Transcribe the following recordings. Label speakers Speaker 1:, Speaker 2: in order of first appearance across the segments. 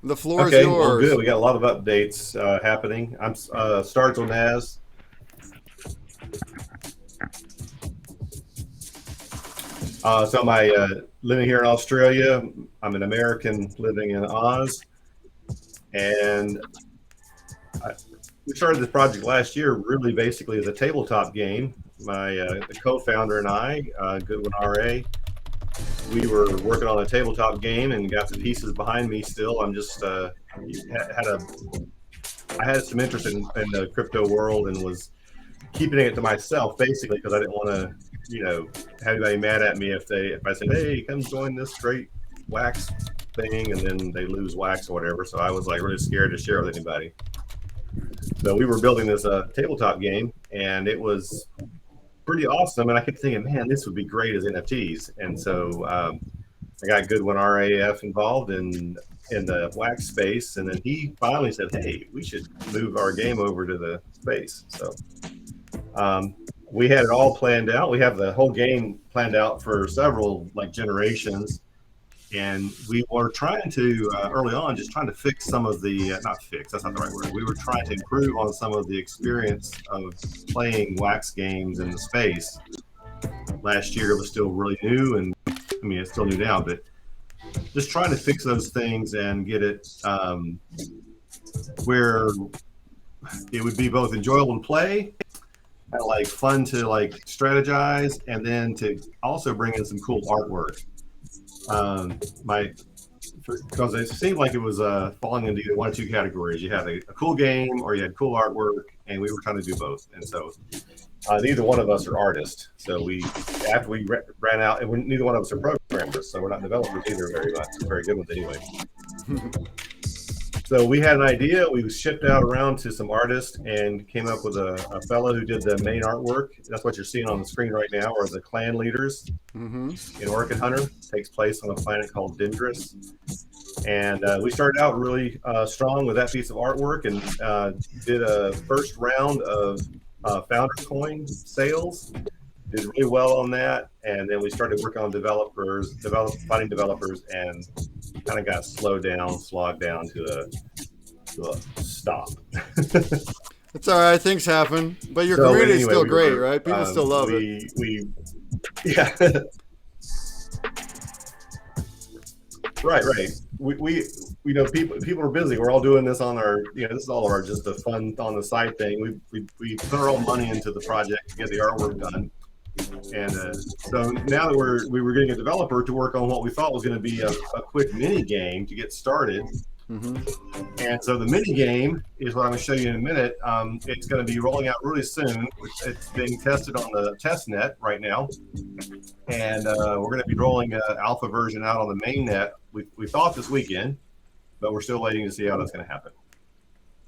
Speaker 1: The floor is
Speaker 2: Okay, well,
Speaker 1: yours.
Speaker 2: good. We got a lot of updates happening. I'm starts on NAS. So my living here in Australia. I'm an American living in Oz, and we started this project last year, really basically as a tabletop game. My the co-founder and I, Goodwin RA, we were working on a tabletop game and got the pieces behind me. Still, I'm just I had some interest in the crypto world and was keeping it to myself basically because I didn't want to, have anybody mad at me if I said, hey, come join this great wax thing, and then they lose wax or whatever. So I was like really scared to share with anybody. So we were building this tabletop game, and it was pretty awesome. And I kept thinking, man, this would be great as NFTs. And so I got Goodwin RAF involved in the wax space, and then he finally said, hey, we should move our game over to the space. So we had it all planned out. We have the whole game planned out for several generations, and we were trying to early on just trying to fix some of the not fix, that's not the right word, we were trying to improve on some of the experience of playing wax games in the space. Last year it was still really new, and I mean it's still new now, but just trying to fix those things and get it where it would be both enjoyable to play, like fun to strategize, and then to also bring in some cool artwork. Because it seemed like it was falling into either one or two categories. You had a cool game or you had cool artwork, and we were trying to do both. And so neither one of us are artists. So after we ran out, and neither one of us are programmers, so we're not developers either very much. Very good ones anyway. So we had an idea. We shipped out around to some artists and came up with a fellow who did the main artwork. That's what you're seeing on the screen right now, are the clan leaders in Orchid Hunter. It takes place on a planet called Dendris. And we started out really strong with that piece of artwork, and did a first round of Founders Coin sales. Did really well on that, and then we started working on finding developers, and kind of got slogged down to a stop.
Speaker 1: It's all right. Things happen, but your community is still great, right? People still love it.
Speaker 2: Yeah. Right. We people are busy. We're all doing this on our, this is all of our just a fun on the side thing. We put our own money into the project to get the artwork done. And so now that we were getting a developer to work on what we thought was going to be a quick mini game to get started. And so the mini game is what I'm going to show you in a minute. It's going to be rolling out really soon. It's being tested on the test net right now, and we're going to be rolling an alpha version out on the main net. We thought this weekend, but we're still waiting to see how that's going to happen.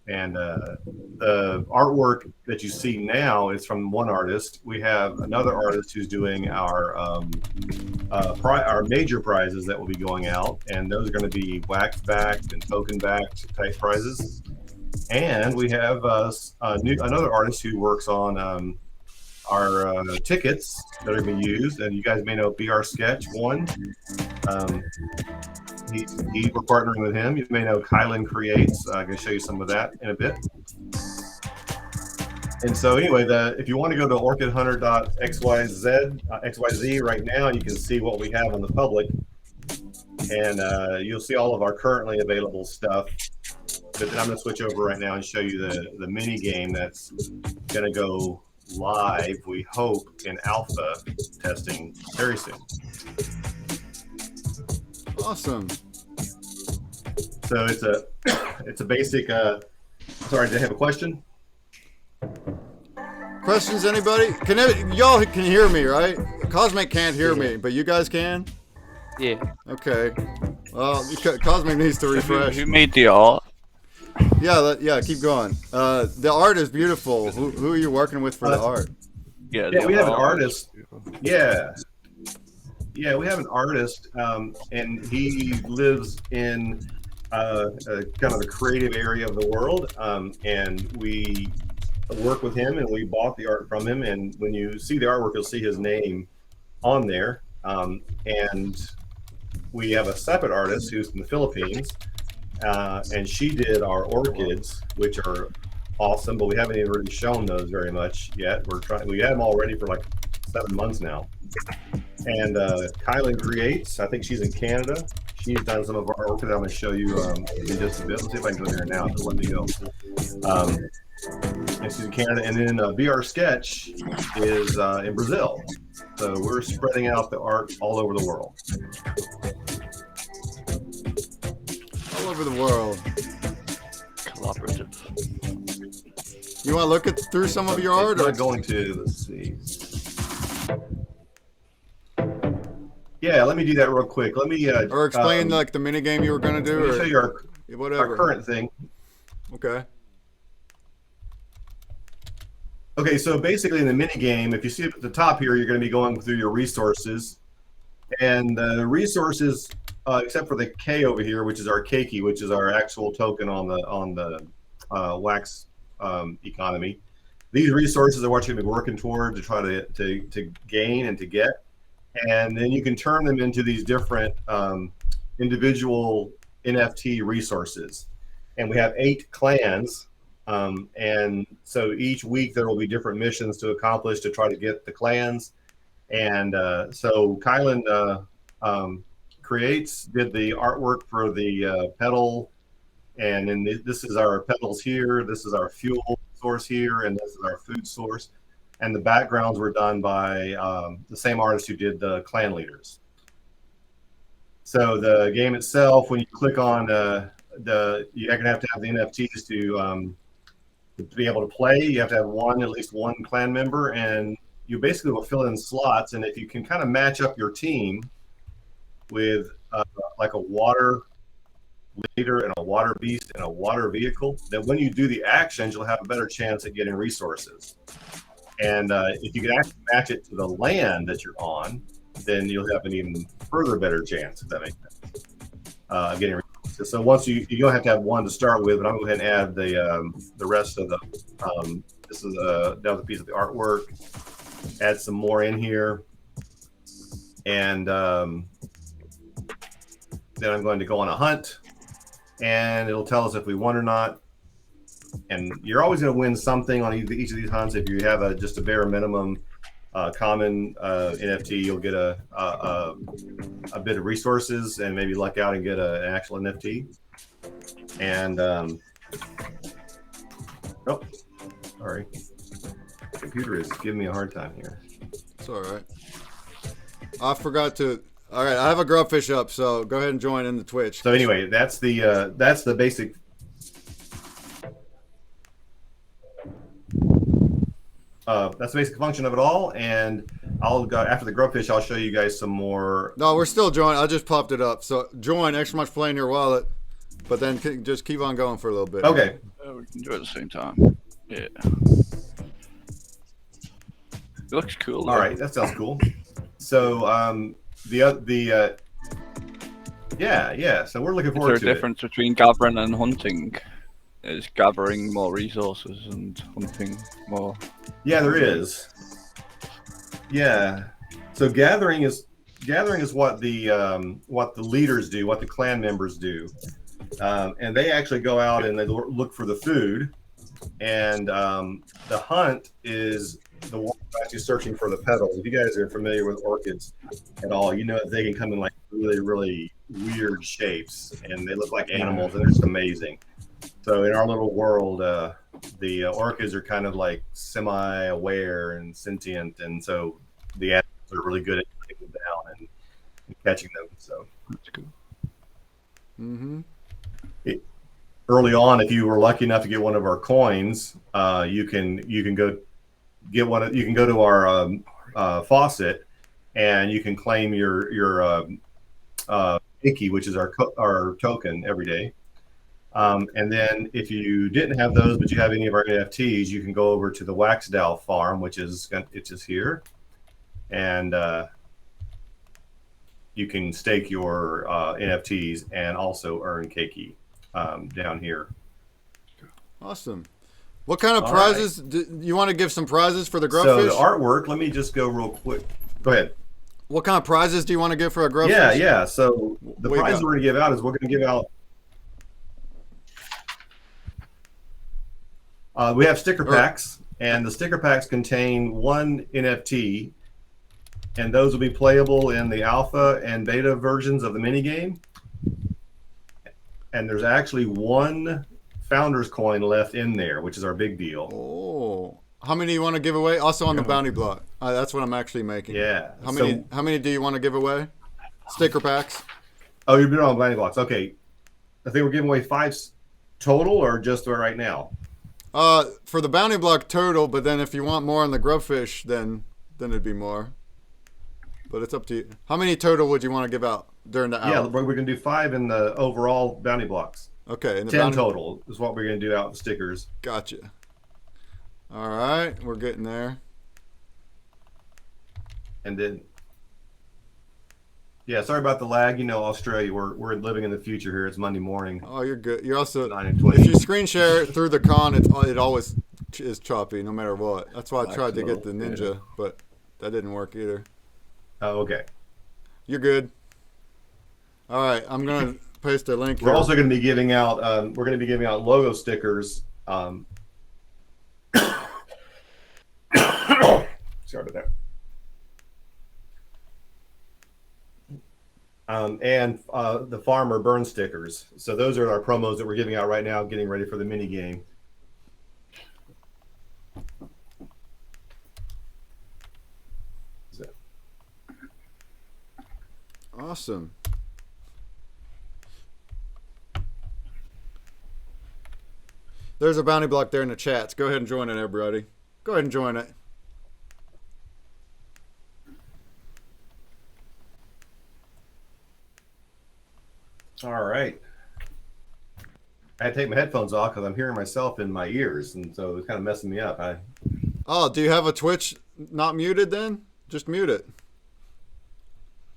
Speaker 2: And the artwork that you see now is from one artist. We have another artist who's doing our major prizes that will be going out, and those are going to be wax backed and token backed type prizes. And we have another artist who works on our tickets that are going to be used, and you guys may know BR Sketch One. We're partnering with him. You may know Kylan Creates. I'm going to show you some of that in a bit. And so anyway, if you want to go to orchidhunter.xyz right now, you can see what we have on the public, and you'll see all of our currently available stuff. But then I'm going to switch over right now and show you the mini game that's going to go live, we hope, in alpha testing very soon.
Speaker 1: Awesome.
Speaker 2: So it's a basic. Sorry, did I have a question?
Speaker 1: Questions, anybody? Y'all can hear me, right? Cosmic can't hear me, but you guys can?
Speaker 3: Yeah.
Speaker 1: Okay. Well, Cosmic needs to refresh.
Speaker 3: Who made the art?
Speaker 1: Yeah, keep going. The art is beautiful. Who are you working with for the art?
Speaker 3: Yeah,
Speaker 2: we have an artist. Yeah, we have an artist, and he lives in kind of the creative area of the world, and we work with him, and we bought the art from him. And when you see the artwork, you'll see his name on there, and we have a separate artist who's in the Philippines, and she did our orchids, which are awesome, but we haven't even really shown those very much yet. We had them all ready for like 7 months now. And Kylan Creates, I think she's in Canada. She's done some of our orchids. I'm going to show you in just a bit. Let's see if I can go there now. Let me go. And she's in Canada. And then VR Sketch is in Brazil. So we're spreading out the art all over the world.
Speaker 1: All over the world.
Speaker 3: Collaborative.
Speaker 1: You want to look through some of your art?
Speaker 2: I'm going to, let's see. Yeah, let me do that real quick. Let me
Speaker 1: or explain like the mini game you were going to do.
Speaker 2: Let me show you our current thing.
Speaker 1: Okay.
Speaker 2: Okay, so basically in the mini game, if you see it at the top here, you're going to be going through your resources, and the resources, except for the K over here, which is our Keiki, which is our actual token on the Wax economy. These resources are what you're going to be working toward to try to gain and to get. And then you can turn them into these different individual NFT resources. And we have 8 clans. And so each week there will be different missions to accomplish to try to get the clans. And so Kylan Creates did the artwork for the pedal. And then this is our pedals here. This is our fuel source here. And this is our food source. And the backgrounds were done by the same artist who did the clan leaders. So the game itself, when you click on you're going to have the NFTs to be able to play. You have to have at least one clan member, and you basically will fill in slots. And if you can kind of match up your team with like a water leader and a water beast and a water vehicle, then when you do the actions, you'll have a better chance at getting resources. And if you can actually match it to the land that you're on, then you'll have an even further better chance, if that makes sense, getting resources. So once you don't have to have one to start with, but I'm going to go ahead and add the rest of the, this is another piece of the artwork, add some more in here. And then I'm going to go on a hunt, and it'll tell us if we won or not. And you're always going to win something on each of these hunts. If you have just a bare minimum common NFT, you'll get a bit of resources and maybe luck out and get an actual NFT. And oh, sorry, the computer is giving me a hard time here.
Speaker 1: It's all right. I forgot to. All right, I have a Grubfish up, so go ahead and join in the Twitch.
Speaker 2: So anyway, that's the basic. That's the basic function of it all, and I'll go after the Grubfish. I'll show you guys some more.
Speaker 1: No, we're still joining. I just popped it up. So join. Extra much play in your wallet, but then just keep on going for a little bit.
Speaker 2: Okay.
Speaker 3: We can do it at the same time. Yeah. It looks cool.
Speaker 2: All right, that sounds cool. So yeah. So we're looking forward to it.
Speaker 3: Is there a difference between gathering and hunting? Is gathering more resources and hunting more?
Speaker 2: Yeah, there is. Yeah. So gathering is what the leaders do, what the clan members do, and they actually go out and they look for the food, and the hunt is the one actually searching for the petals. If you guys are familiar with orchids at all, you know that they can come in like really, really weird shapes, and they look like animals, and they're just amazing. So in our little world, the orchids are kind of like semi-aware and sentient, and so the animals are really good at taking them down and catching them. So
Speaker 3: that's cool.
Speaker 1: Mm-hmm.
Speaker 2: Early on, if you were lucky enough to get one of our coins, you can go get one. You can go to our faucet, and you can claim your Icky, which is our token every day. And then if you didn't have those, but you have any of our NFTs, you can go over to the WAXNFT farm, which is here, and you can stake your NFTs and also earn Keiki down here.
Speaker 1: Awesome. What kind of prizes? Do you want to give some prizes for the Grubfish?
Speaker 2: So the artwork, let me just go real quick. Go ahead.
Speaker 1: What kind of prizes do you want to give for a grubfish?
Speaker 2: Yeah. So the prize we're going to give out is we're going to give out. We have sticker packs, and the sticker packs contain 1 NFT, and those will be playable in the alpha and beta versions of the minigame. And there's actually 1 founder's coin left in there, which is our big deal.
Speaker 1: Oh, how many do you want to give away? Also on the bounty block. That's what I'm actually making.
Speaker 2: Yeah.
Speaker 1: How many do you want to give away? Sticker packs.
Speaker 2: Oh, you're doing all bounty blocks. Okay. I think we're giving away 5 total, or just right now.
Speaker 1: For the bounty block total, but then if you want more on the grubfish, then it'd be more. But it's up to you. How many total would you want to give out during the hour?
Speaker 2: Yeah, we're going to do 5 in the overall bounty blocks.
Speaker 1: Okay. And
Speaker 2: 10 total is what we're going to do out the stickers.
Speaker 1: Gotcha. All right, we're getting there.
Speaker 2: And then, yeah, sorry about the lag. You know, Australia, we're living in the future here. It's Monday morning.
Speaker 1: Oh, you're good. You're also,
Speaker 2: 9:20.
Speaker 1: if you screen share through the con, it always is choppy no matter what. That's why I tried to get the Ninja, but that didn't work either.
Speaker 2: Oh, okay.
Speaker 1: You're good. All right, I'm gonna paste a link.
Speaker 2: We're also going to be giving out. We're going to be giving out logo stickers. Sorry about that. And the farmer burn stickers. So those are our promos that we're giving out right now, getting ready for the mini game.
Speaker 1: Awesome. There's a bounty block there in the chats. Go ahead and join it, everybody. Go ahead and join it.
Speaker 2: All right. I had to take my headphones off because I'm hearing myself in my ears, and so it's kind of messing me up.
Speaker 1: Oh, do you have a Twitch not muted then? Just mute it.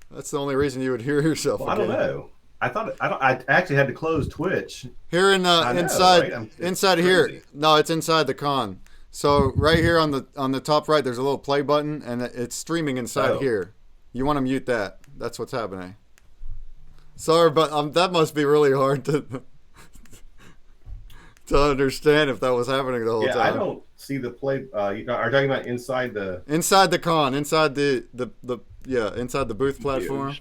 Speaker 1: That's the only reason you would hear yourself.
Speaker 2: Well, I don't know. I actually had to close Twitch.
Speaker 1: Here in inside
Speaker 2: right?
Speaker 1: inside here. No, it's inside the con. So right here on the top right, there's a little play button, and it's streaming inside here. You want to mute that. That's what's happening. Sorry, but that must be really hard to understand if that was happening the whole time.
Speaker 2: Yeah, I don't see the play. Are you talking about inside the
Speaker 1: con, inside the inside the booth platform.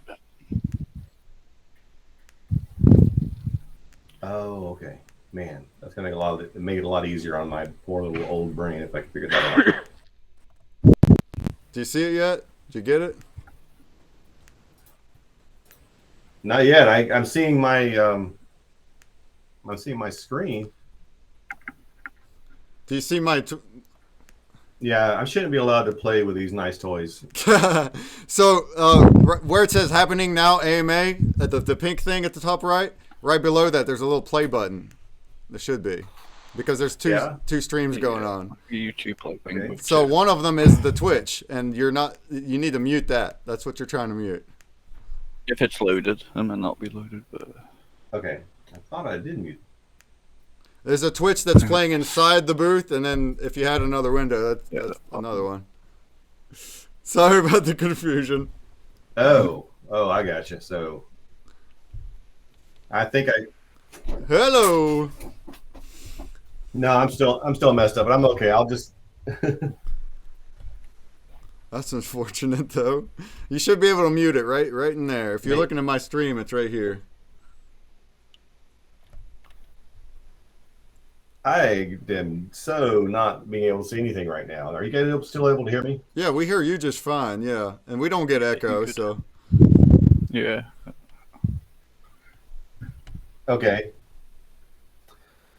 Speaker 2: Oh, okay. Man, that's gonna make it a lot easier on my poor little old brain if I can figure that out.
Speaker 1: Do you see it yet? Did you get it?
Speaker 2: Not yet. I'm seeing my screen.
Speaker 1: Do you see my?
Speaker 2: Yeah, I shouldn't be allowed to play with these nice toys.
Speaker 1: So where it says "Happening Now" AMA, at the pink thing at the top right below that, there's a little play button. There should be, because there's two streams going on.
Speaker 3: YouTube play thing.
Speaker 1: So one of them is the Twitch, and you need to mute that. That's what you're trying to mute.
Speaker 3: If it's loaded, it might not be loaded, but
Speaker 2: okay. I thought I did mute.
Speaker 1: There's a Twitch that's playing inside the booth, and then if you had another window, that's another one. Sorry about the confusion.
Speaker 2: Oh, I gotcha. So I think
Speaker 1: Hello.
Speaker 2: No, I'm still messed up, but I'm okay. I'll just.
Speaker 1: That's unfortunate, though. You should be able to mute it right in there. If you're looking at my stream, it's right here.
Speaker 2: I am so not being able to see anything right now. Are you guys still able to hear me?
Speaker 1: Yeah, we hear you just fine. Yeah, and we don't get echo, so.
Speaker 3: Yeah.
Speaker 2: Okay.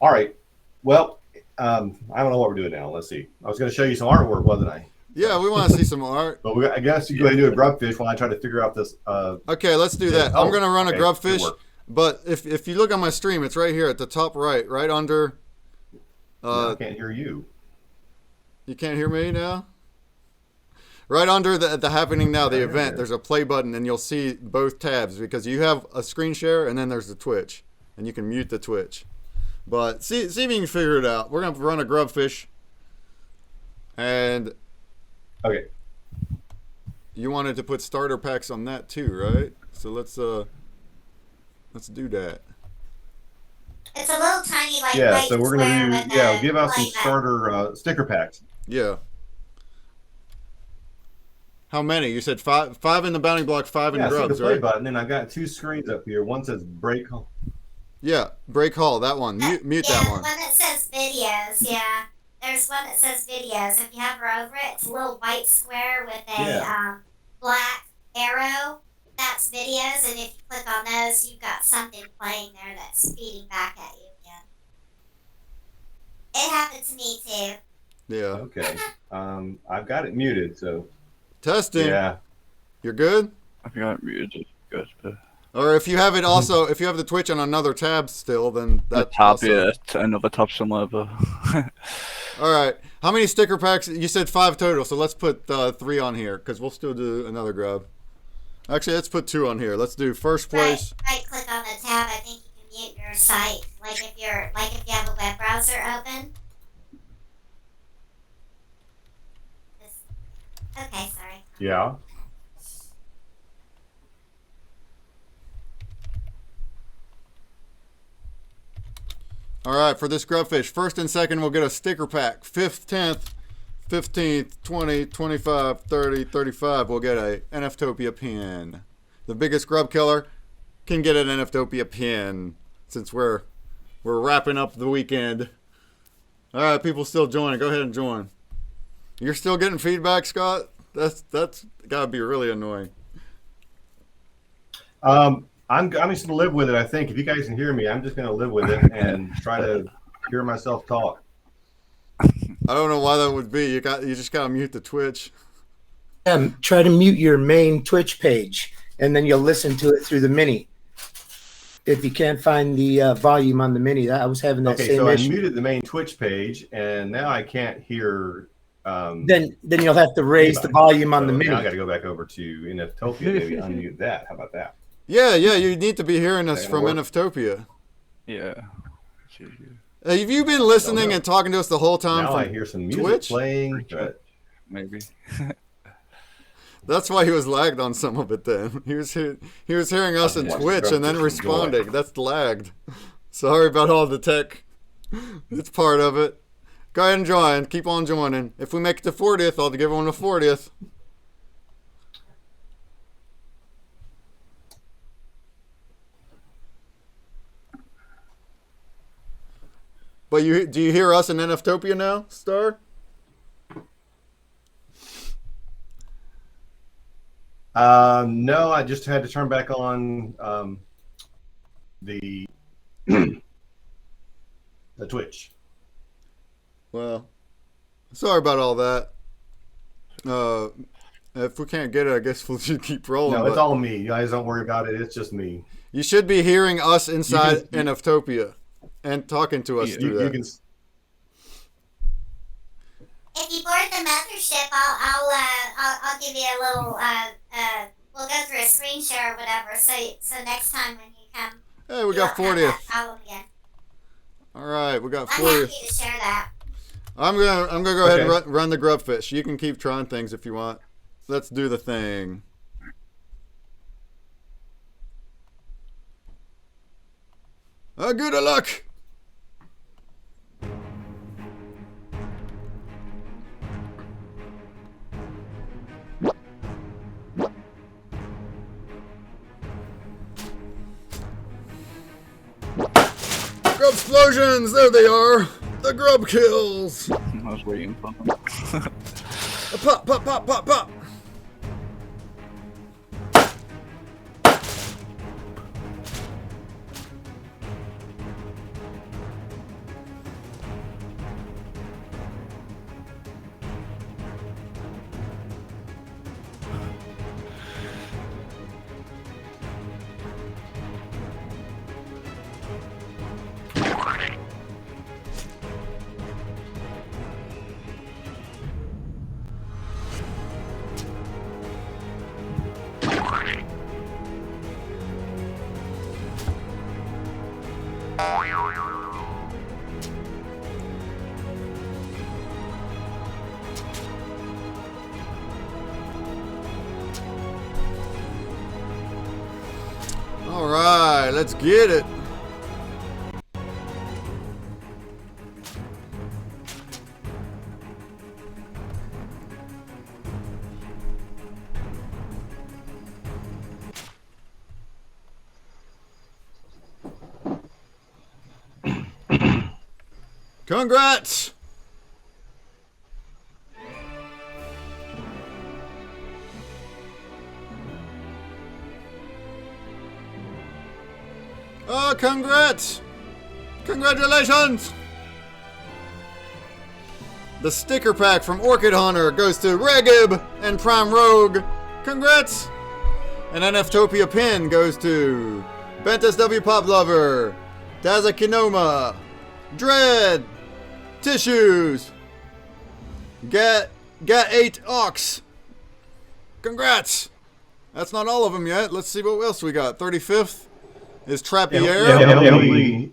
Speaker 2: All right. Well, I don't know what we're doing now. Let's see. I was going to show you some artwork, wasn't I?
Speaker 1: Yeah, we want to see some art.
Speaker 2: But I guess you go ahead and do a grubfish while I try to figure out this.
Speaker 1: Okay, let's do that. I'm going to run a grubfish,
Speaker 2: good work.
Speaker 1: but if you look on my stream, it's right here at the top right under.
Speaker 2: No, I can't hear you.
Speaker 1: You can't hear me now? Right under the Happening Now, the event, there's a play button, and you'll see both tabs, because you have a screen share, and then there's the Twitch, and you can mute the Twitch. But see if you can figure it out. We're going to run a grubfish, and
Speaker 2: okay.
Speaker 1: you wanted to put starter packs on that too, right? So let's do that.
Speaker 4: It's a little tiny, like
Speaker 2: Yeah,
Speaker 4: white
Speaker 2: so we're
Speaker 4: square
Speaker 2: gonna
Speaker 4: with
Speaker 2: do
Speaker 4: a
Speaker 2: give out some
Speaker 4: play button.
Speaker 2: starter sticker packs.
Speaker 1: Yeah. How many? You said five. Five in the bounty block, five in
Speaker 2: Yeah, see the
Speaker 1: grubs,
Speaker 2: play
Speaker 1: right?
Speaker 2: button, and I've got 2 screens up here. One says break.
Speaker 1: Yeah, break hall, that one. Mute
Speaker 4: Yeah,
Speaker 1: that
Speaker 4: the
Speaker 1: one.
Speaker 4: one that says videos, yeah. There's one that says videos. If you hover over it, it's a little white square with a black arrow. That's videos, and if you click on those, you've got something playing there that's feeding back at you again. It happened to me too.
Speaker 1: Yeah.
Speaker 2: Okay. I've got it muted, so
Speaker 1: Testing.
Speaker 2: yeah.
Speaker 1: You're good?
Speaker 3: I think I muted it. Good, but
Speaker 1: Or if you have it also, if you have the Twitch on another tab still, then
Speaker 3: the
Speaker 1: that's
Speaker 3: tab,
Speaker 1: also...
Speaker 3: yeah, it's another tab somewhere, but
Speaker 1: All right. How many sticker packs? You said 5 total, so let's put 3 on here because we'll still do another grub. Actually, let's put 2 on here. Let's do first place.
Speaker 4: Right click on the tab. I think you can mute your site. Like if you have a web browser open. Okay, sorry.
Speaker 2: Yeah.
Speaker 1: All right, for this grubfish, first and second we'll get a sticker pack. 5th, 10th, 15th, 20, 25, 30, 35, we'll get a NFTopia pin. The biggest grub killer can get an NFTopia pin since we're wrapping up the weekend. All right, people still joining. Go ahead and join. You're still getting feedback, Scott? That's got to be really annoying.
Speaker 2: I'm just gonna live with it. I think if you guys can hear me, I'm just gonna live with it and try to hear myself talk.
Speaker 1: I don't know why that would be. You just gotta mute the Twitch.
Speaker 5: Try to mute your main Twitch page, and then you'll listen to it through the mini. If you can't find the volume on the mini, I was having that
Speaker 2: Okay,
Speaker 5: same
Speaker 2: so
Speaker 5: issue.
Speaker 2: I muted the main Twitch page, and now I can't hear.
Speaker 5: Then you'll have to raise the volume on the mini.
Speaker 2: Now I got to go back over to NFTopia. Maybe unmute that. How about that?
Speaker 1: Yeah, you need to be hearing us
Speaker 2: Okay,
Speaker 1: from
Speaker 2: work.
Speaker 1: NFTopia.
Speaker 3: yeah.
Speaker 1: Have you been listening and talking to us the whole time
Speaker 2: Now
Speaker 1: from
Speaker 2: I hear some music
Speaker 1: Twitch?
Speaker 2: playing. But
Speaker 3: Maybe.
Speaker 1: That's why he was lagged on some of it then. He was hearing us in
Speaker 2: watching
Speaker 1: Twitch and then
Speaker 2: Grubfish
Speaker 1: responding.
Speaker 2: enjoy.
Speaker 1: That's lagged. Sorry about all the tech. It's part of it. Go ahead and join. Keep on joining. If we make it to 40th, I'll give everyone a 40th. But do you hear us in NFTopia now, Star?
Speaker 2: no, I just had to turn back on the the Twitch.
Speaker 1: Well, sorry about all that. If we can't get it, I guess we'll just keep rolling.
Speaker 2: No, it's
Speaker 1: but
Speaker 2: all me. You guys don't worry about it. It's just me.
Speaker 1: you should be hearing us inside
Speaker 2: You can-
Speaker 1: NFTopia and talking to us through
Speaker 2: You
Speaker 1: that.
Speaker 2: can.
Speaker 4: If you board the mothership, I'll give you a little we'll go through a screen share or whatever. So next time when you come,
Speaker 1: Hey, we
Speaker 4: you
Speaker 1: got
Speaker 4: won't have
Speaker 1: 40th.
Speaker 4: that problem again.
Speaker 1: All right, we got
Speaker 4: I'm
Speaker 1: 40th.
Speaker 4: happy to share that.
Speaker 1: I'm gonna go ahead and
Speaker 2: Okay.
Speaker 1: run the grubfish. You can keep trying things if you want. Let's do the thing. Good luck. Grub explosions! There they are! The grub kills!
Speaker 3: I was waiting for them.
Speaker 1: Pop, pop, pop, pop, pop! Get it. Congrats! Oh, congrats! Congratulations! The sticker pack from Orchid Hunter goes to Regib and Prime Rogue. Congrats! An NFTopia pin goes to Bentus W Pop Lover, Daza Kinoma, Dread, Tissues, Gat 8 Ox. Congrats! That's not all of them yet. Let's see what else we got. 35th is Trappier.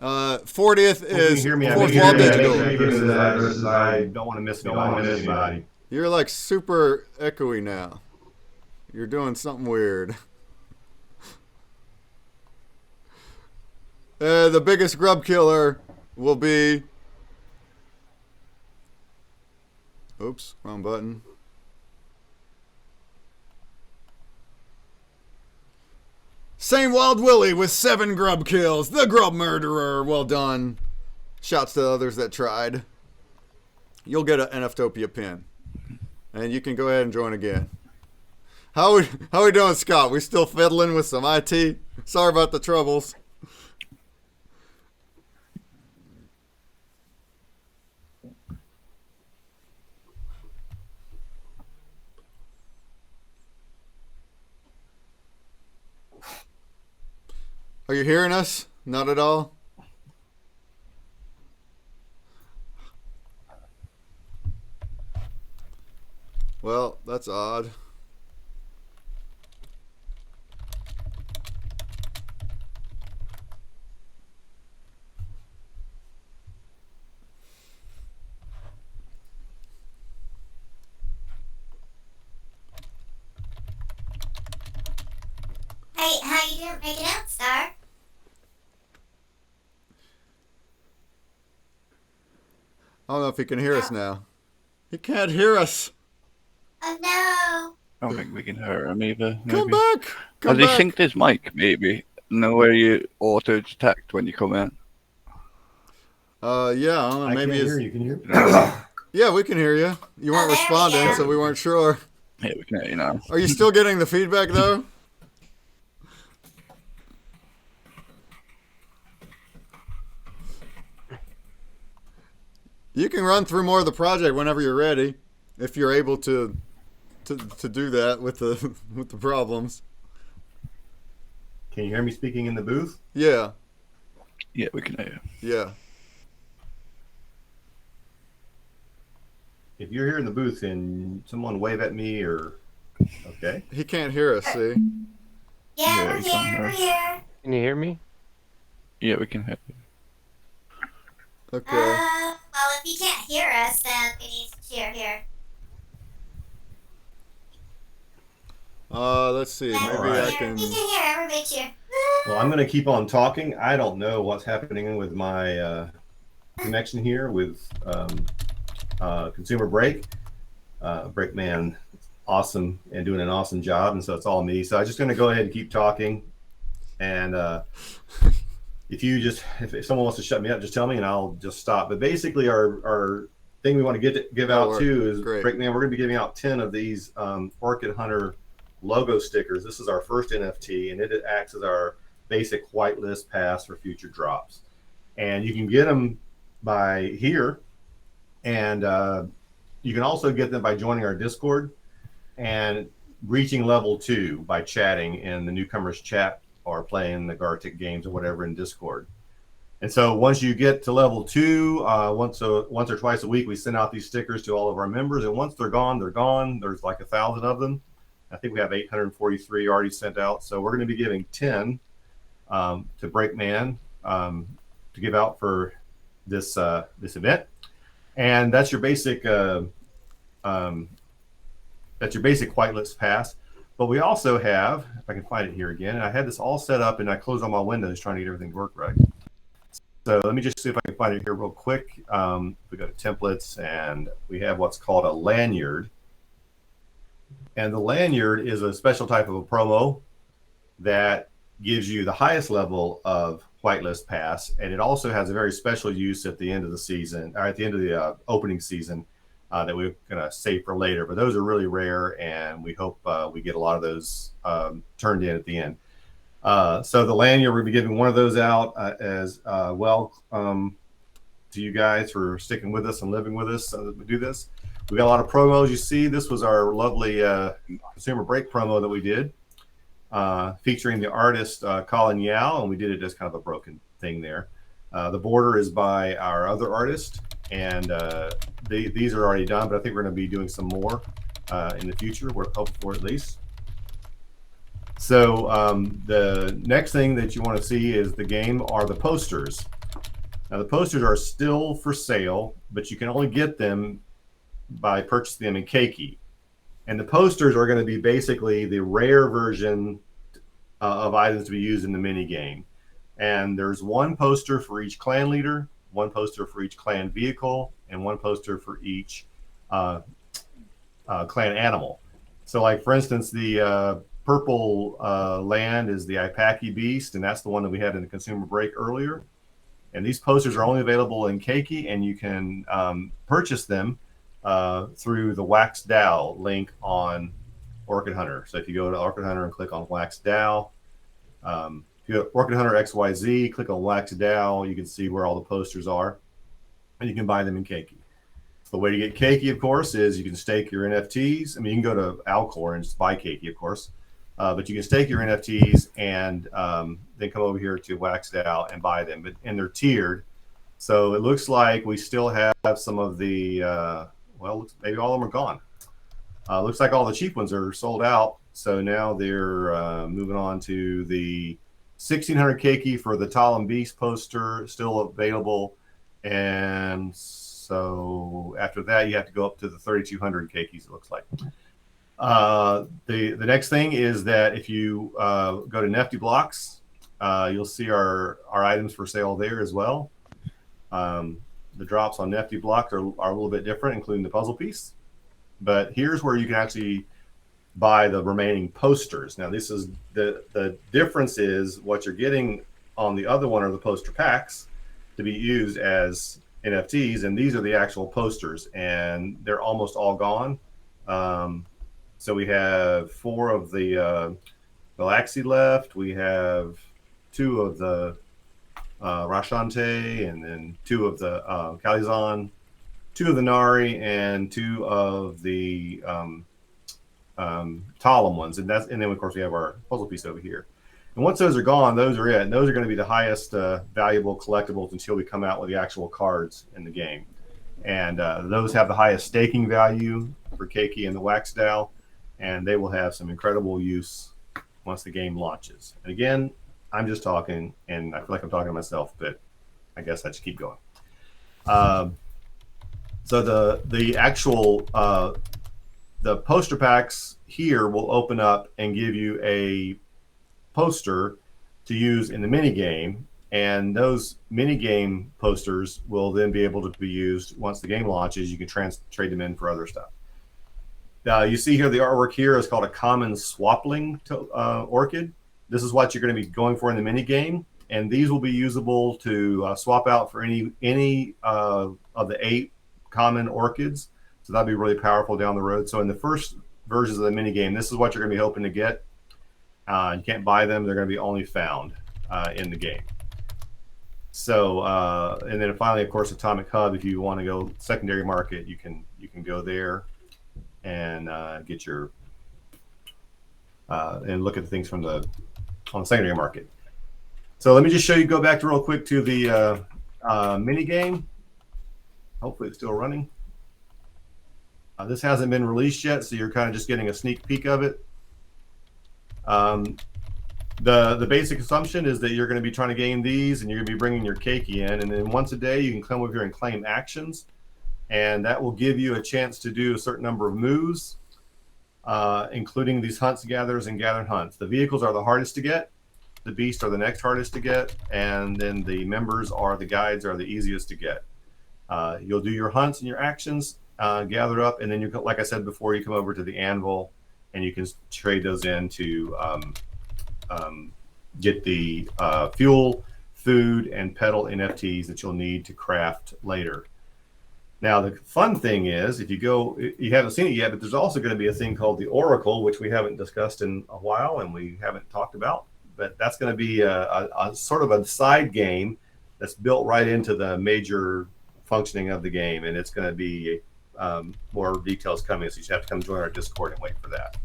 Speaker 1: 40th is Fourth Wall Digital.
Speaker 2: I don't want to miss anybody.
Speaker 1: You're like super echoey now. You're doing something weird. The biggest grub killer will be... Oops, wrong button. Same Wild Willie with 7 grub kills. The grub murderer. Well done. Shouts to the others that tried. You'll get an NFTopia pin. And you can go ahead and join again. How we doing, Scott? We still fiddling with some IT? Sorry about the troubles. Are you hearing us? Not at all? Well, that's odd.
Speaker 4: Hey, how you doing? Make it out, Star.
Speaker 1: I don't know if he can hear us now. He can't hear us.
Speaker 4: Oh no.
Speaker 3: I don't think we can hear him either.
Speaker 1: Come
Speaker 3: Maybe.
Speaker 1: back. Come
Speaker 3: Has he
Speaker 1: back.
Speaker 3: synced his mic, maybe? Know where you auto-detect when you come in?
Speaker 1: Yeah, I don't know.
Speaker 2: I
Speaker 1: Maybe
Speaker 2: can't
Speaker 1: it's...
Speaker 2: hear you. Can you hear me?
Speaker 1: Yeah, we can hear you. You weren't
Speaker 4: there we
Speaker 1: responding,
Speaker 4: go.
Speaker 1: so we weren't sure.
Speaker 3: Yeah, we can hear you now.
Speaker 1: Are you still getting the feedback, though? You can run through more of the project whenever you're ready, if you're able to do that with the with the problems.
Speaker 2: Can you hear me speaking in the booth?
Speaker 1: Yeah,
Speaker 3: Yeah, we can hear you.
Speaker 1: yeah.
Speaker 2: If you're here in the booth, can someone wave at me or? Okay.
Speaker 1: He can't hear us. See?
Speaker 4: Yeah,
Speaker 3: Yeah,
Speaker 4: we're
Speaker 3: you can
Speaker 4: here.
Speaker 3: hear.
Speaker 4: We're here.
Speaker 6: Can you hear me?
Speaker 3: Yeah, we can hear you.
Speaker 1: Okay.
Speaker 4: Well, if you can't hear us, then we need to cheer here.
Speaker 1: Let's see. Maybe
Speaker 2: Alright.
Speaker 1: I can.
Speaker 4: We can hear everybody cheer.
Speaker 2: Well, I'm going to keep on talking. I don't know what's happening with my connection here with ConsumerBreak. Breakman, awesome and doing an awesome job, and so it's all me. So I'm just going to go ahead and keep talking. And if someone wants to shut me up, just tell me and I'll just stop. But basically, our thing we want to give out too is
Speaker 1: Great.
Speaker 2: Breakman. We're going to be giving out 10 of these Orchid Hunter logo stickers. This is our first NFT, and it acts as our basic whitelist pass for future drops. And you can get them by here, and you can also get them by joining our Discord and reaching level 2 by chatting in the newcomers chat or playing the Gartic games or whatever in Discord. And so once you get to level 2, once or twice a week, we send out these stickers to all of our members. And once they're gone, they're gone. There's like 1,000 of them. I think we have 843 already sent out. So we're going to be giving 10 to Breakman to give out for this event. And that's your basic whitelist pass. But we also have, if I can find it here again, and I had this all set up and I closed all my windows trying to get everything to work right. So let me just see if I can find it here real quick. We go to templates and we have what's called a lanyard. And the lanyard is a special type of a promo that gives you the highest level of whitelist pass. And it also has a very special use at the end of the season, or at the end of the opening season, that we're going to save for later. But those are really rare, and we hope we get a lot of those turned in at the end. So the lanyard, we're going to be giving one of those out as well to you guys for sticking with us and living with us so that we do this. We got a lot of promos. You see, this was our lovely ConsumerBreak promo that we did, featuring the artist Colin Yao, and we did it as kind of a broken thing there. The border is by our other artist, and these are already done, but I think we're going to be doing some more in the future. We're hoping for at least. So the next thing that you want to see is the game are the posters. Now the posters are still for sale, but you can only get them by purchasing them in Keiki. And the posters are going to be basically the rare version of items to be used in the mini game. And there's one poster for each clan leader, one poster for each clan vehicle, and one poster for each clan animal. So like, for instance, the purple land is the Ipaki beast, and that's the one that we had in the ConsumerBreak earlier. And these posters are only available in Keiki, and you can purchase them through the WAXDAO link on Orchid Hunter. So if you go to Orchid Hunter and click on WAXDAO, if you go to Orchid Hunter XYZ, click on WAXDAO, you can see where all the posters are, and you can buy them in Keiki. The way to get Keiki, of course, is you can stake your NFTs. I mean, you can go to Alcor and just buy Keiki, of course, but you can stake your NFTs and then come over here to WAXDAO and buy them. And they're tiered, so it looks like we still have some of the well, maybe all of them are gone. Looks like all the cheap ones are sold out. So now they're moving on to the 1600 Keiki for the Talon Beast poster, still available. And so after that, you have to go up to the 3200 Keikis, it looks like. The next thing is that if you go to NFT Blocks, you'll see our items for sale there as well. The drops on NFT Blocks are a little bit different, including the puzzle piece. But here's where you can actually buy the remaining posters. Now, this is the difference is what you're getting on the other one are the poster packs to be used as NFTs, and these are the actual posters, and they're almost all gone. So we have 4 of the Galaxy left. We have 2 of the Rashante, and then 2 of the Kalizan, 2 of the Nari, and 2 of the Talon ones, and then of course we have our puzzle piece over here. And once those are gone, those are it. And those are going to be the highest valuable collectibles until we come out with the actual cards in the game. And those have the highest staking value for Keiki and the WAXDAO, and they will have some incredible use once the game launches. And again, I'm just talking, and I feel like I'm talking to myself, but I guess I should keep going. So the actual the poster packs here will open up and give you a poster to use in the mini game, and those mini game posters will then be able to be used once the game launches. You can trade them in for other stuff. You see here the artwork here is called a common swapling orchid. This is what you're going to be going for in the mini game, and these will be usable to swap out for any of the 8 common orchids. So that'd be really powerful down the road. So in the first versions of the mini game, this is what you're going to be hoping to get. You can't buy them; they're going to be only found in the game. So and then finally, of course, Atomic Hub. If you want to go secondary market, you can go there and get your and look at the things from on the secondary market. So let me just show you. Go back to real quick to the mini game. Hopefully, it's still running. This hasn't been released yet, so you're kind of just getting a sneak peek of it. The basic assumption is that you're going to be trying to gain these, and you're going to be bringing your Keiki in, and then once a day you can come over here and claim actions, and that will give you a chance to do a certain number of moves. including these hunts, gathers, and gathered hunts. The vehicles are the hardest to get. The beasts are the next hardest to get. And then the members or the guides are the easiest to get. You'll do your hunts and your actions, gather up, and then you, like I said before, you come over to the anvil and you can trade those in to get the fuel, food, and pedal NFTs that you'll need to craft later. Now, the fun thing is, if you go, you haven't seen it yet, but there's also going to be a thing called the Oracle, which we haven't discussed in a while and we haven't talked about. But that's going to be a sort of a side game that's built right into the major functioning of the game. And it's going to be more details coming, so you have to come join our Discord and wait for that.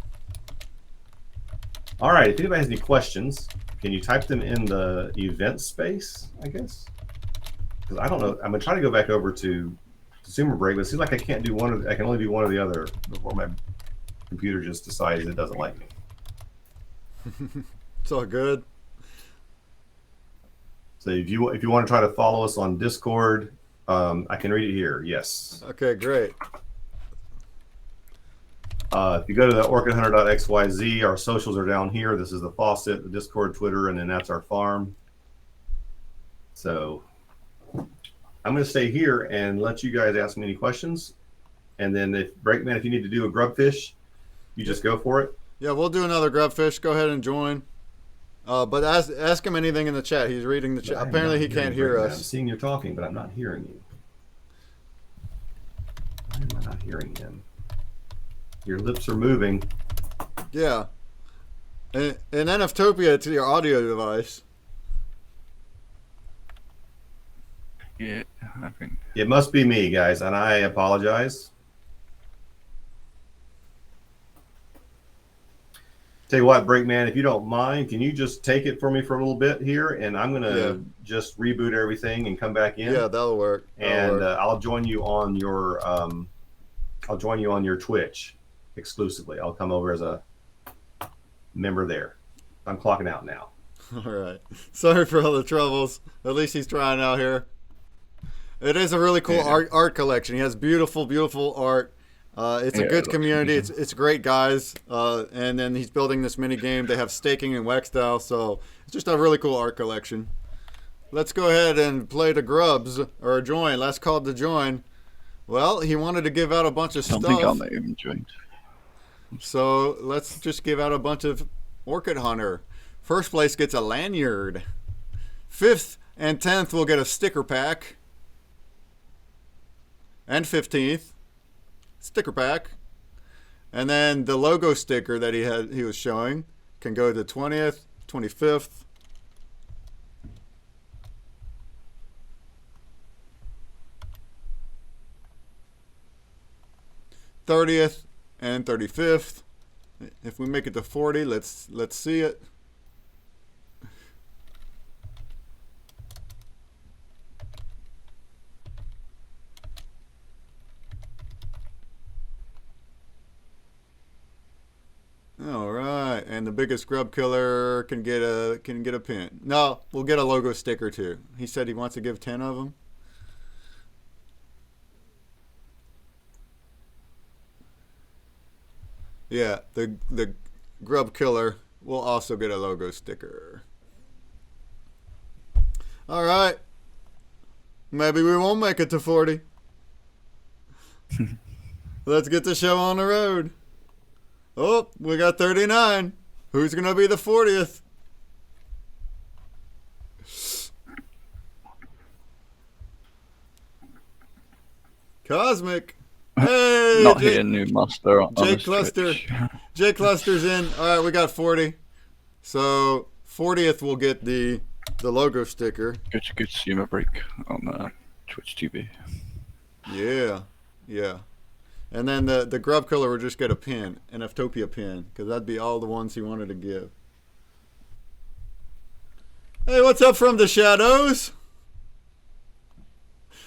Speaker 2: All right, if anybody has any questions, can you type them in the event space, I guess? Because I don't know. I'm going to try to go back over to ConsumerBreak, but it seems like I can't do one of I can only do one or the other before my computer just decides it doesn't like me.
Speaker 1: It's all good.
Speaker 2: So if you want to try to follow us on Discord, I can read it here. Yes.
Speaker 1: Okay, great.
Speaker 2: If you go to the orchidhunter.xyz, our socials are down here. This is the faucet, the Discord, Twitter, and then that's our farm. So I'm going to stay here and let you guys ask me any questions. And then if Breakman, if you need to do a grubfish, you just go for it.
Speaker 1: Yeah, we'll do another grubfish. Go ahead and join. But ask him anything in the chat. He's reading the chat. Apparently he can't hear us.
Speaker 2: I'm seeing you talking, but I'm not hearing you. Why am I not hearing him? Your lips are moving.
Speaker 1: Yeah. In NFTopia, it's your audio device.
Speaker 3: Yeah, I think.
Speaker 2: It must be me, guys, and I apologize. Tell you what, Breakman, if you don't mind, can you just take it for me for a little bit here, and I'm gonna just reboot everything and come back in.
Speaker 1: Yeah, that'll work.
Speaker 2: I'll join you on your Twitch exclusively. I'll come over as a member there. I'm clocking out now.
Speaker 1: All right. Sorry for all the troubles. At least he's trying out here. It is a really cool art collection. He has beautiful, beautiful art. It's a good community. It's great guys. And then he's building this mini game. They have staking and wax style, so it's just a really cool art collection. Let's go ahead and play the grubs or join. Last call to join. Well, he wanted to give out a bunch of stuff.
Speaker 3: I don't think I'm even joined.
Speaker 1: So let's just give out a bunch of Orchid Hunter. First place gets a lanyard. 5th and 10th will get a sticker pack. And 15th, sticker pack. And then the logo sticker that he was showing can go to 20th, 25th. /30th and 35th. If we make it to 40, let's see it. All right, and the biggest grub killer can get a pin. No, we'll get a logo sticker too. He said he wants to give 10 of them. Yeah, the grub killer will also get a logo sticker. All right. Maybe we won't make it to 40. Let's get the show on the road. Oh, we got 39. Who's going to be the 40th? Cosmic. Hey,
Speaker 3: Not here, new master.
Speaker 1: Jake Cluster. Jake Cluster's in. All right, we got 40. So 40th will get the logo sticker.
Speaker 3: Good ConsumerBreak on Twitch TV.
Speaker 1: Yeah, yeah. And then the grub killer will just get a pin, an NFTopia pin, because that'd be all the ones he wanted to give. Hey, what's up from the shadows?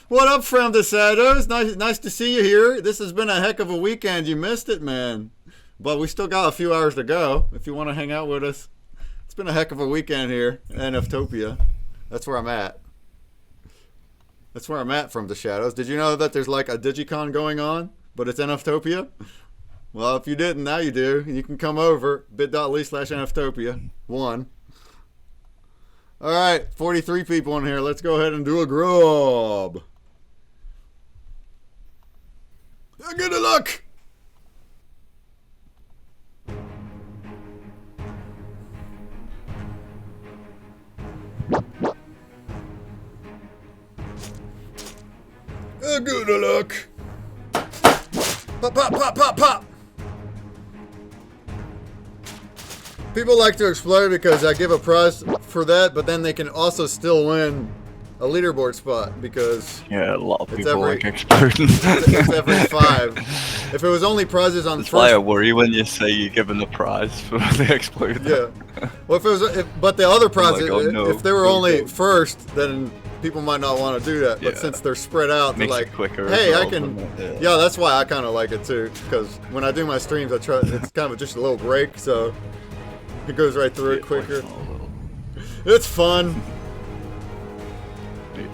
Speaker 1: What up from the shadows? Nice to see you here. This has been a heck of a weekend. You missed it, man. But we still got a few hours to go if you want to hang out with us. It's been a heck of a weekend here at NFTopia. That's where I'm at. That's where I'm at from the shadows. Did you know that there's like a Digicon going on, but it's NFTopia? Well, if you didn't, now you do. You can come over, bit.ly/NFTopia1. All right, 43 people in here. Let's go ahead and do a grub. Good luck. Good luck. Pop, pop, pop, pop, pop. People like to explode because I give a prize for that, but then they can also still win a leaderboard spot because
Speaker 3: Yeah, a lot of
Speaker 1: It's
Speaker 3: people
Speaker 1: every-
Speaker 3: like exploding.
Speaker 1: it's every 5. If it was only prizes on
Speaker 3: That's why I
Speaker 1: first,
Speaker 3: worry when you say you're given a prize for the exploder.
Speaker 1: yeah. Well, if it was, but the other prizes,
Speaker 3: oh, no.
Speaker 1: if they were only
Speaker 3: No.
Speaker 1: first, then people might not want to do that. But
Speaker 3: Yeah.
Speaker 1: since they're spread out, they're
Speaker 3: Makes
Speaker 1: like,
Speaker 3: it quicker.
Speaker 1: hey,
Speaker 3: as
Speaker 1: I
Speaker 3: well,
Speaker 1: can.
Speaker 3: doesn't it?
Speaker 1: Yeah, that's why I kind of like it too. Because when I do my streams, I try. It's kind of just a little break, so it goes right through it
Speaker 3: Yeah,
Speaker 1: quicker.
Speaker 3: like, oh, well.
Speaker 1: It's fun.
Speaker 3: Yeah.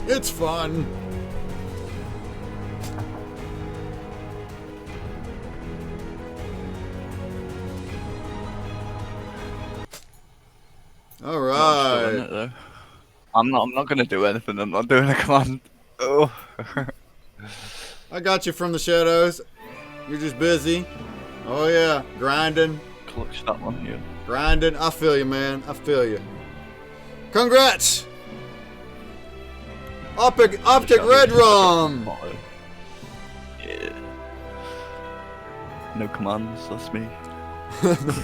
Speaker 1: It's fun. All
Speaker 3: Not sure,
Speaker 1: right.
Speaker 3: innit, though? I'm not gonna do anything. I'm not doing a command. Oh.
Speaker 1: I got you from the shadows. You're just busy. Oh yeah, grinding,
Speaker 3: Clutch that one, yeah.
Speaker 1: grinding. I feel you, man. I feel you. Congrats. Optic Red Rum.
Speaker 3: Yeah. No commands, that's me.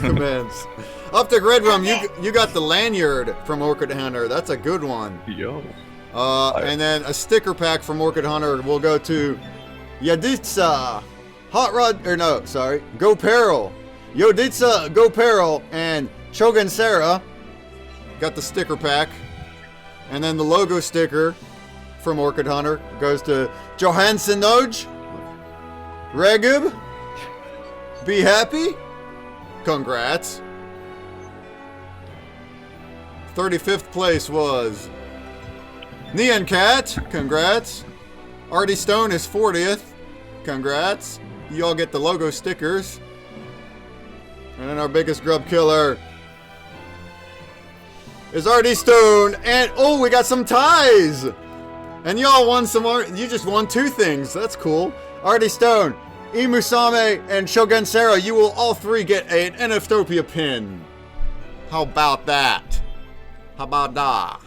Speaker 1: Commands. Optic Red Rum. You got the lanyard from Orchid Hunter. That's a good one.
Speaker 3: Yo.
Speaker 1: And then a sticker pack from Orchid Hunter will go to Yaditsa, Hot Rod, or no, sorry, Go Peril. Yoditsa, Go Peril, and Shogun Sarah got the sticker pack. And then the logo sticker from Orchid Hunter goes to Johansson Noj, Regub, Be Happy, congrats. 35th place was Neon Cat, congrats. Artie Stone is 40th, congrats. You all get the logo stickers. And then our biggest grub killer is Artie Stone. And oh, we got some ties. And y'all won some more. You just won 2 things. That's cool. Artie Stone, Imusame, and Shogun Sarah. You will all 3 get an NFTopia pin. How about that? How about that?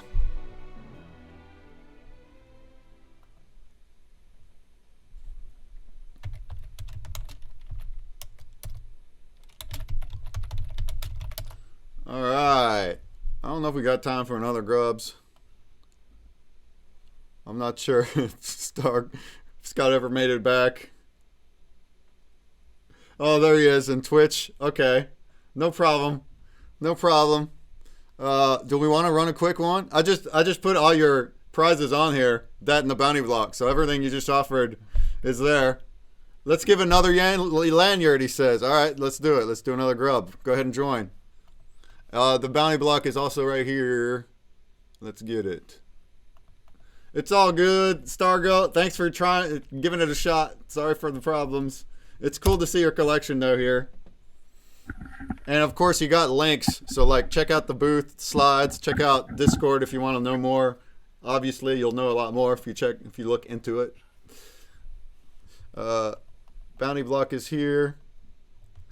Speaker 1: All right. I don't know if we got time for another grubs. I'm not sure if Scott ever made it back. Oh, there he is in Twitch. Okay. No problem. No problem. Do we want to run a quick one? I just put all your prizes on here, that and the bounty block. So everything you just offered is there. Let's give another lanyard, he says. All right, let's do it. Let's do another grub. Go ahead and join. The bounty block is also right here. Let's get it. It's all good, Stargirl. Thanks for giving it a shot. Sorry for the problems. It's cool to see your collection though here. And of course you got links. So like check out the booth slides, check out Discord if you want to know more. Obviously you'll know a lot more if you look into it. Bounty block is here.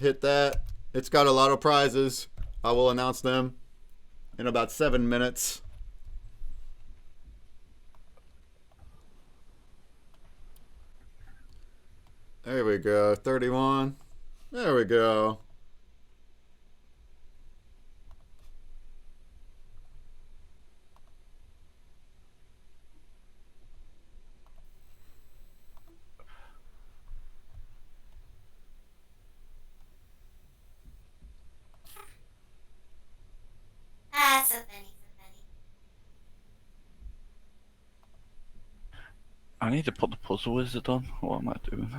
Speaker 1: Hit that. It's got a lot of prizes. I will announce them in about 7 minutes. There we go. 31. There we go.
Speaker 4: Ah, so funny, so funny.
Speaker 3: I need to put the puzzle wizard on. What am I doing?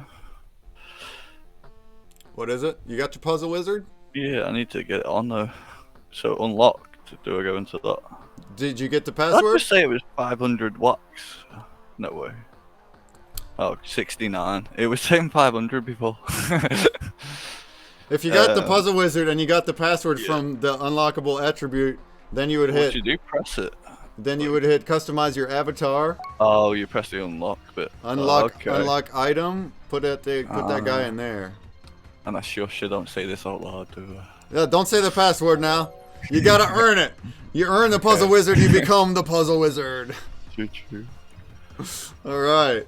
Speaker 1: What is it? You got your puzzle wizard?
Speaker 3: Yeah, I need to get it on though. So unlocked. Do I go into that?
Speaker 1: Did you get the
Speaker 3: Did I
Speaker 1: password?
Speaker 3: just say it was 500 wax? No way. Oh, 69. It was saying 500 before.
Speaker 1: If you got the puzzle wizard and you got the password from the unlockable attribute, then you would hit.
Speaker 3: What you do? Press it.
Speaker 1: Then you would hit customize your avatar.
Speaker 3: Oh, you press the unlock bit.
Speaker 1: Unlock
Speaker 3: Okay.
Speaker 1: unlock item. Put that guy in there.
Speaker 3: And I shush you, don't say this out loud, do I?
Speaker 1: Yeah, don't say the password now. You gotta earn it. You earn the puzzle wizard, you become the puzzle wizard.
Speaker 3: Choo-choo.
Speaker 1: Alright.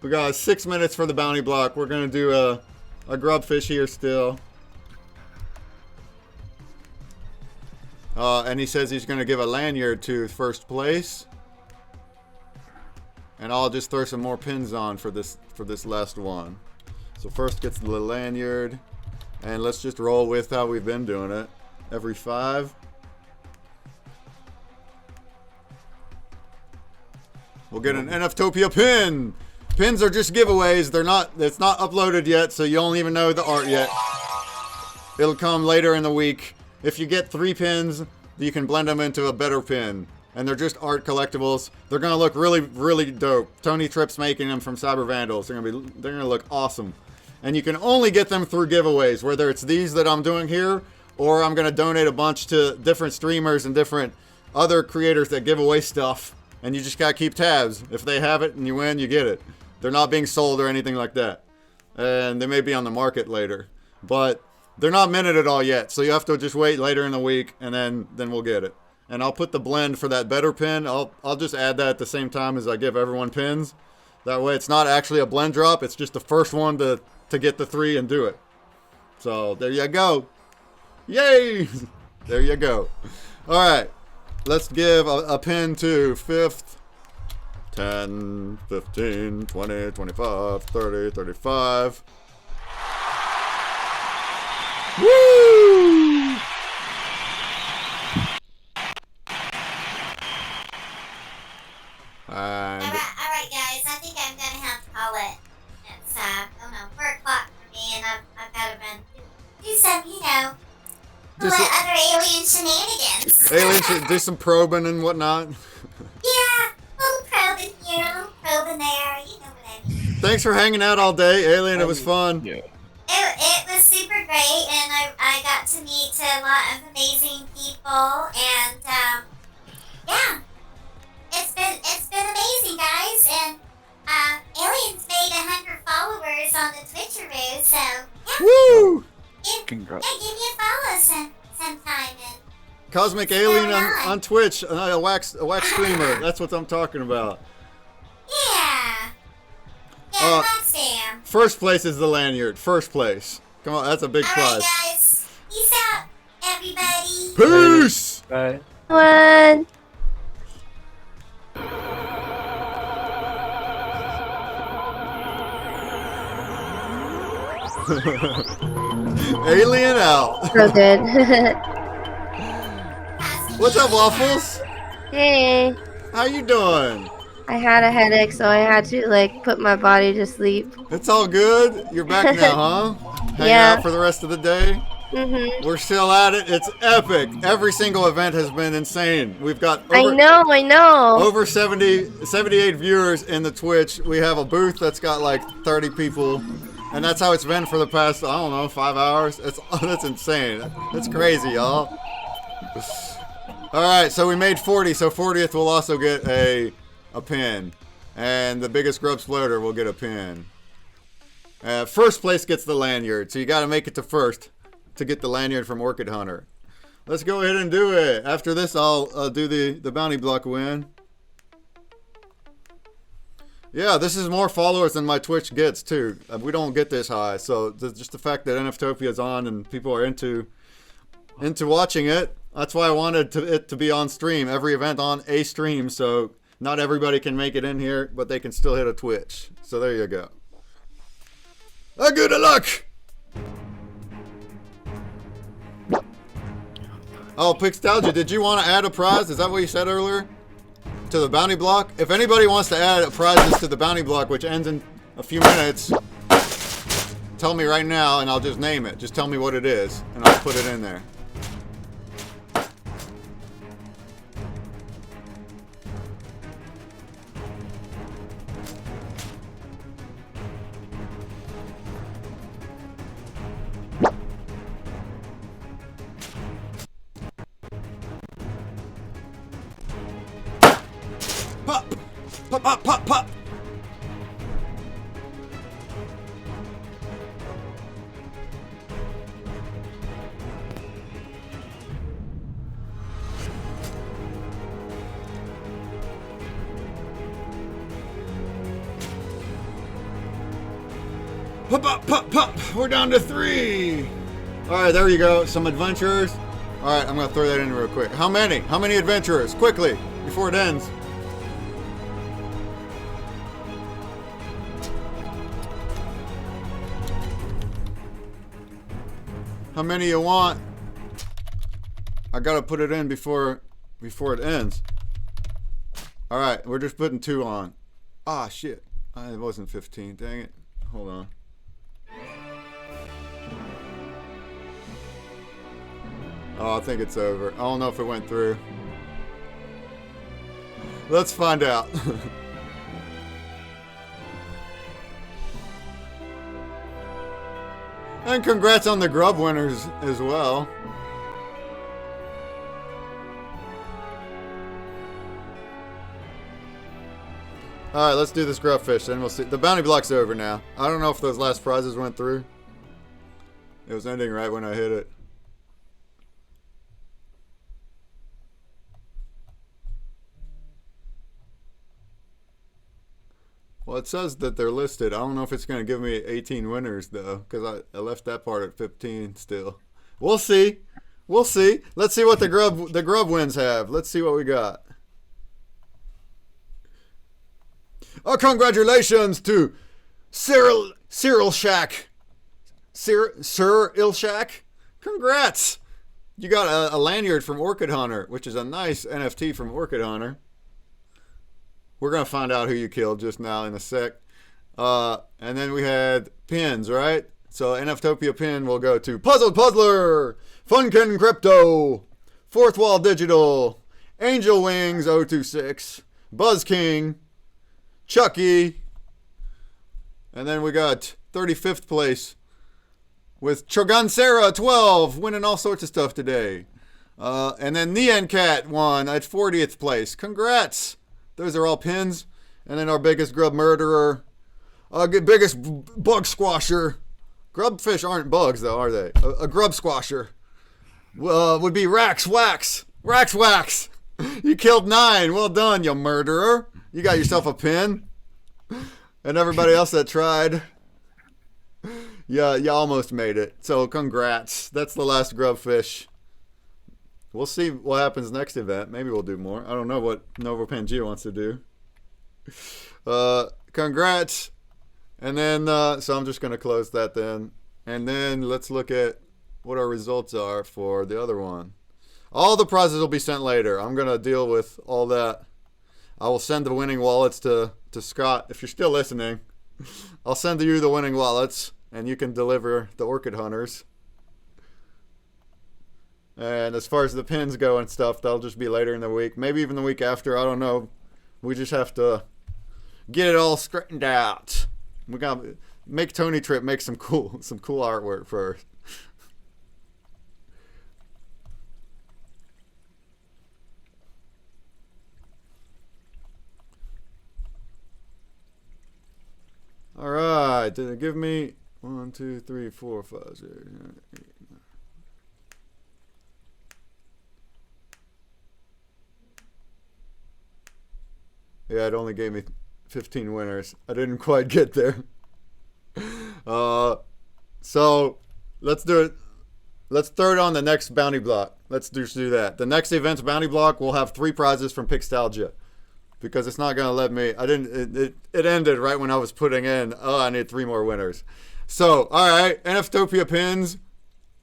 Speaker 1: We got 6 minutes for the bounty block. We're gonna do a grubfish here still. And he says he's gonna give a lanyard to first place. And I'll just throw some more pins on for this last one. So first gets the lanyard. And let's just roll with how we've been doing it. Every 5. We'll get an NFTopia pin. Pins are just giveaways. It's not uploaded yet, so you don't even know the art yet. It'll come later in the week. If you get 3 pins, you can blend them into a better pin. And they're just art collectibles. They're gonna look really, really dope. Tony Tripp's making them from Cyber Vandals. They're gonna look awesome. And you can only get them through giveaways, whether it's these that I'm doing here, or I'm gonna donate a bunch to different streamers and different other creators that give away stuff. And you just gotta keep tabs. If they have it and you win, you get it. They're not being sold or anything like that. And they may be on the market later. But they're not minted at all yet. So you have to just wait later in the week and then we'll get it. And I'll put the blend for that better pin. I'll just add that at the same time as I give everyone pins. That way it's not actually a blend drop. It's just the first one to get the 3 and do it. So there you go. Yay! There you go. Alright. Let's give a pin to 5th. 10, 15, 20, 25, 30, 35. Woo! And
Speaker 4: Alright, guys, I think I'm gonna have to call it. It's, 4 o'clock for me, and I've gotta run do some, other alien shenanigans.
Speaker 1: aliens should do some probing and whatnot.
Speaker 4: Yeah, a little probing here, a little probing there, you know what I mean.
Speaker 1: Thanks for hanging out all day, Alien. It was fun.
Speaker 3: Yeah.
Speaker 4: It was super great, and I got to meet a lot of amazing people, and yeah, it's been amazing, guys. And Alien's made 100 followers on the Twitcheroo, so yeah.
Speaker 1: Woo!
Speaker 3: Congrats.
Speaker 4: Yeah, give me a follow sometime. And
Speaker 1: Cosmic
Speaker 4: What's
Speaker 1: Alien
Speaker 4: going on?
Speaker 1: on Twitch, a wax streamer. That's what I'm talking about.
Speaker 4: yeah, thanks, Sam.
Speaker 1: First place is the lanyard. First place. Come on, that's a big
Speaker 4: All
Speaker 1: prize.
Speaker 4: right, guys. Peace out, everybody.
Speaker 1: Peace.
Speaker 3: Bye.
Speaker 6: One.
Speaker 1: Alien out.
Speaker 6: So good.
Speaker 1: What's up, Waffles?
Speaker 6: Hey.
Speaker 1: How you doing?
Speaker 6: I had a headache, so I had to put my body to sleep.
Speaker 1: It's all good. You're back now, huh? Hanging
Speaker 6: Yeah.
Speaker 1: out for the rest of the day.
Speaker 6: Mhm.
Speaker 1: We're still at it. It's epic. Every single event has been insane. We've got
Speaker 6: I know.
Speaker 1: over 78 viewers in the Twitch. We have a booth that's got 30 people. And that's how it's been for the past, 5 hours. That's insane. That's crazy, y'all. Alright, so we made 40. So 40th will also get a pin. And the biggest grub splitter will get a pin. First place gets the lanyard. So you got to make it to first to get the lanyard from Orchid Hunter. Let's go ahead and do it. After this, I'll do the bounty block win. Yeah, this is more followers than my Twitch gets too. We don't get this high, so just the fact that NFTopia is on and people are into watching it. That's why I wanted it to be on stream. Every event on a stream, so not everybody can make it in here, but they can still hit a Twitch. So there you go. Good luck. Oh, Pixtalgia, did you want to add a prize? Is that what you said earlier? To the bounty block? If anybody wants to add prizes to the bounty block, which ends in a few minutes, tell me right now and I'll just name it. Just tell me what it is and I'll put it in there. Pop, pop, pop, pop. Pop, pop, pop, pop. We're down to 3. All right, there you go. Some adventurers. All right, I'm going to throw that in real quick. How many? How many adventurers? Quickly, before it ends. How many you want? I got to put it in before it ends. All right, we're just putting 2 on. Ah, shit. It wasn't 15. Dang it. Hold on. Oh, I think it's over. I don't know if it went through. Let's find out. And congrats on the grub winners as well. Alright, let's do this grubfish, then we'll see. The bounty block's over now. I don't know if those last prizes went through. It was ending right when I hit it. Well, it says that they're listed. I don't know if it's going to give me 18 winners, though, because I left that part at 15 still. We'll see. We'll see. Let's see what the grub wins have. Let's see what we got. Oh, congratulations to Cyril Shack. Sir Ilshak. Congrats. You got a lanyard from Orchid Hunter, which is a nice NFT from Orchid Hunter. We're going to find out who you killed just now in a sec. And then we had pins, right? So NFTopia pin will go to Puzzled Puzzler, Funkin Crypto, Fourth Wall Digital, Angel Wings 026, Buzz King, Chucky, and then we got 35th place with Chogansera 12, winning all sorts of stuff today. And then Neon Cat won at 40th place. Congrats! Those are all pins. And then our biggest grub murderer, biggest bug squasher. Grubfish aren't bugs, though, are they? A grub squasher would be Rax Wax. Rax Wax. You killed 9. Well done, you murderer. You got yourself a pin. And everybody else that tried, yeah, you almost made it. So congrats. That's the last grubfish. We'll see what happens next event. Maybe we'll do more. I don't know what Nova Pangea wants to do. Congrats. And then, so I'm just going to close that then. And then let's look at what our results are for the other one. All the prizes will be sent later. I'm going to deal with all that. I will send the winning wallets to Scott. If you're still listening, I'll send you the winning wallets, and you can deliver the Orchid Hunters. And as far as the pins go and stuff, that'll just be later in the week. Maybe even the week after. I don't know. We just have to get it all straightened out. We got to make Tony Trip make some cool artwork first. All right. Did it give me 1, 2, 3, 4, 5, 6, 7, 8, 9? Yeah, it only gave me 15 winners. I didn't quite get there. So let's do it. Let's throw it on the next bounty block. Let's just do that. The next event's bounty block will have 3 prizes from Pixtalgia, because it's not gonna let me. It ended right when I was putting in. Oh, I need 3 more winners. So all right, NFTopia pins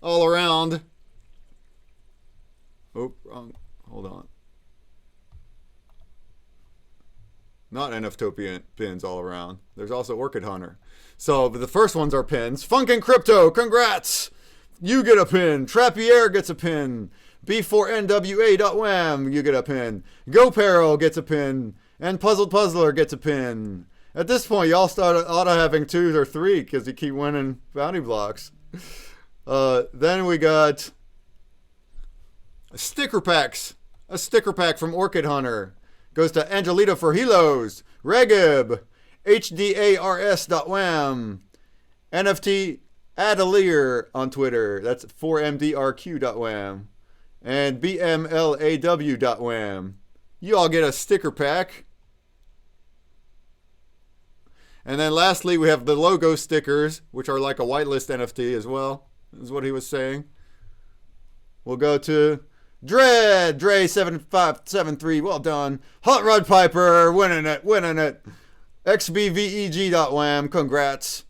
Speaker 1: all around. Oh, wrong. Hold on. Not NFTopia pins all around. There's also Orchid Hunter. So the first ones are pins. Funkin' Crypto, congrats! You get a pin. Trappier gets a pin. B4NWA.wham, you get a pin. GoParo gets a pin. And Puzzled Puzzler gets a pin. At this point, y'all start auto having 2 or 3 because you keep winning bounty blocks. Then we got sticker packs. A sticker pack from Orchid Hunter. goes to Angelita for Helos, Regib, HDARS.wham, NFT Adelier on Twitter. That's 4MDRQ.wham. And BMLAW.wham. You all get a sticker pack. And then lastly, we have the logo stickers, which are like a whitelist NFT as well, is what he was saying. We'll go to Dre7573, well done. Hot Rod Piper, winning it. XBVEG.wham, congrats.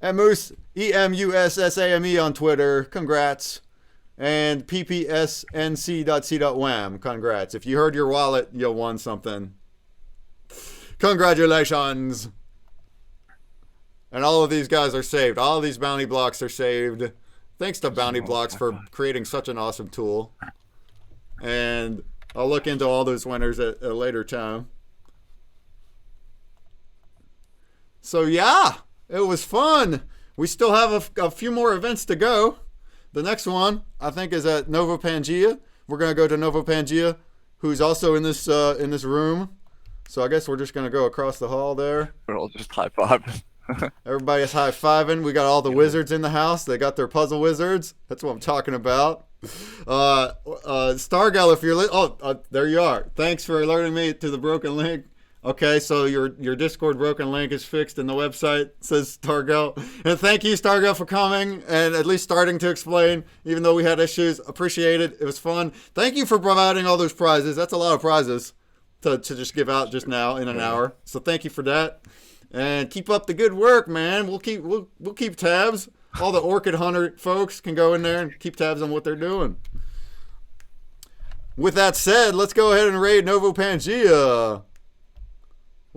Speaker 1: Emus, EMUSSAME on Twitter, congrats. And PPSNC.C.wham, congrats. If you heard your wallet, you won something. Congratulations. And all of these guys are saved. All of these bounty blocks are saved. Thanks to Bounty Blocks for creating such an awesome tool. And I'll look into all those winners at a later time. So yeah, it was fun. We still have a few more events to go. The next one, I think, is at Nova Pangea. We're going to go to Nova Pangea, who's also in this room. So I guess we're just going to go across the hall there.
Speaker 3: We're all just high-fiving.
Speaker 1: Everybody's high-fiving. We got all the wizards in the house. They got their puzzle wizards. That's what I'm talking about. Stargell, if you're there you are. Thanks for alerting me to the broken link. Okay, so your Discord broken link is fixed in the website, says Stargell. And thank you, Stargell, for coming and at least starting to explain, even though we had issues. Appreciate it. It was fun. Thank you for providing all those prizes. That's a lot of prizes to just give out just now in an hour. So thank you for that. And keep up the good work, man. We'll keep tabs. All the Orchid Hunter folks can go in there and keep tabs on what they're doing. With that said, let's go ahead and raid Nova Pangea.